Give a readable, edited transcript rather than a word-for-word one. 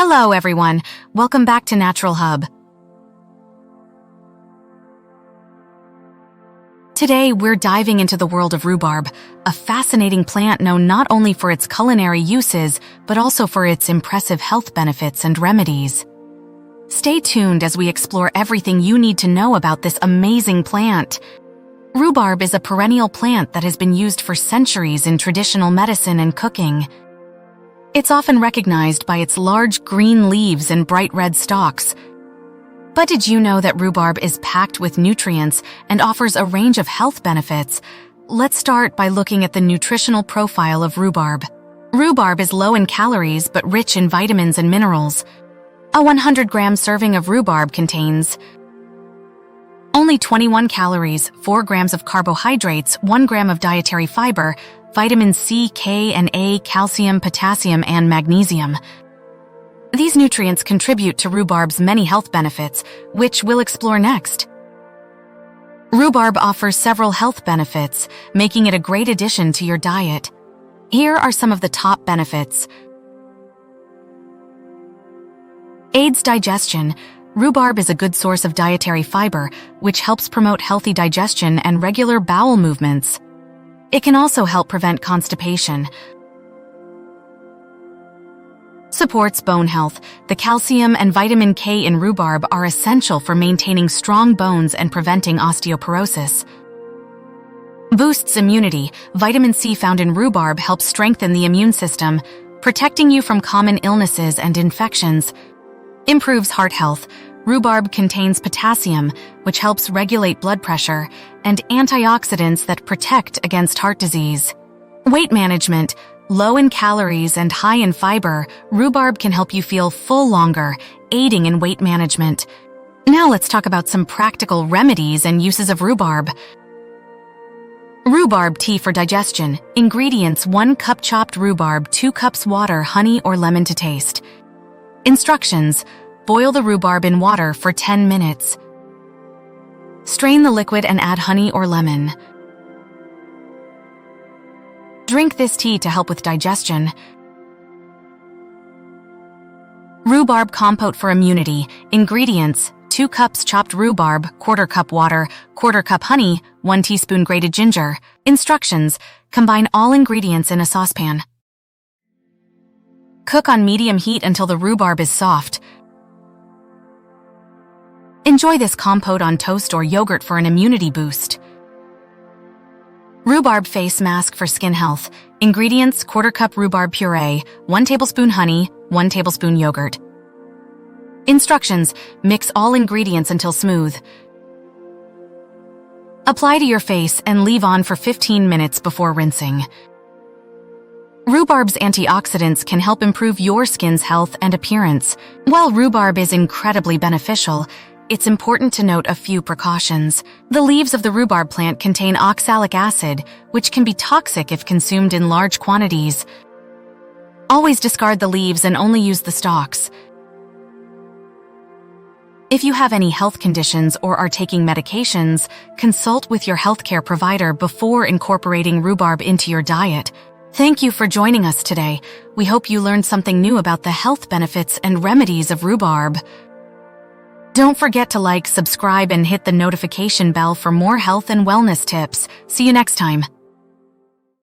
Hello everyone, welcome back to Naturalhub. Today we're diving into the world of rhubarb, a fascinating plant known not only for its culinary uses, but also for its impressive health benefits and remedies. Stay tuned as we explore everything you need to know about this amazing plant. Rhubarb is a perennial plant that has been used for centuries in traditional medicine and cooking. It's often recognized by its large green leaves and bright red stalks. But did you know that rhubarb is packed with nutrients and offers a range of health benefits? Let's start by looking at the nutritional profile of rhubarb. Rhubarb is low in calories but rich in vitamins and minerals. A 100-gram serving of rhubarb contains only 21 calories, 4 grams of carbohydrates, 1 gram of dietary fiber, vitamin C, K, and A, calcium, potassium, and magnesium. These nutrients contribute to rhubarb's many health benefits, which we'll explore next. Rhubarb offers several health benefits, making it a great addition to your diet. Here are some of the top benefits. Aids digestion. Rhubarb is a good source of dietary fiber, which helps promote healthy digestion and regular bowel movements. It can also help prevent constipation. Supports bone health. The calcium and vitamin K in rhubarb are essential for maintaining strong bones and preventing osteoporosis. Boosts immunity. Vitamin C found in rhubarb helps strengthen the immune system, protecting you from common illnesses and infections. Improves heart health. Rhubarb contains potassium, which helps regulate blood pressure, and antioxidants that protect against heart disease. Weight management. Low in calories and high in fiber, rhubarb can help you feel full longer, aiding in weight management. Now let's talk about some practical remedies and uses of rhubarb. Rhubarb tea for digestion. Ingredients: 1 cup chopped rhubarb, 2 cups water, honey or lemon to taste. Instructions: boil the rhubarb in water for 10 minutes. Strain the liquid and add honey or lemon. Drink this tea to help with digestion. Rhubarb compote for immunity. Ingredients: 2 cups chopped rhubarb, 1/4 cup water, 1/4 cup honey, 1 teaspoon grated ginger. Instructions: combine all ingredients in a saucepan. Cook on medium heat until the rhubarb is soft. Enjoy this compote on toast or yogurt for an immunity boost. Rhubarb face mask for skin health. Ingredients: 1/4 cup rhubarb puree, 1 tablespoon honey, 1 tablespoon yogurt. Instructions: mix all ingredients until smooth. Apply to your face and leave on for 15 minutes before rinsing. Rhubarb's antioxidants can help improve your skin's health and appearance. While rhubarb is incredibly beneficial, it's important to note a few precautions. The leaves of the rhubarb plant contain oxalic acid, which can be toxic if consumed in large quantities. Always discard the leaves and only use the stalks. If you have any health conditions or are taking medications, consult with your healthcare provider before incorporating rhubarb into your diet. Thank you for joining us today. We hope you learned something new about the health benefits and remedies of rhubarb. Don't forget to like, subscribe, and hit the notification bell for more health and wellness tips. See you next time.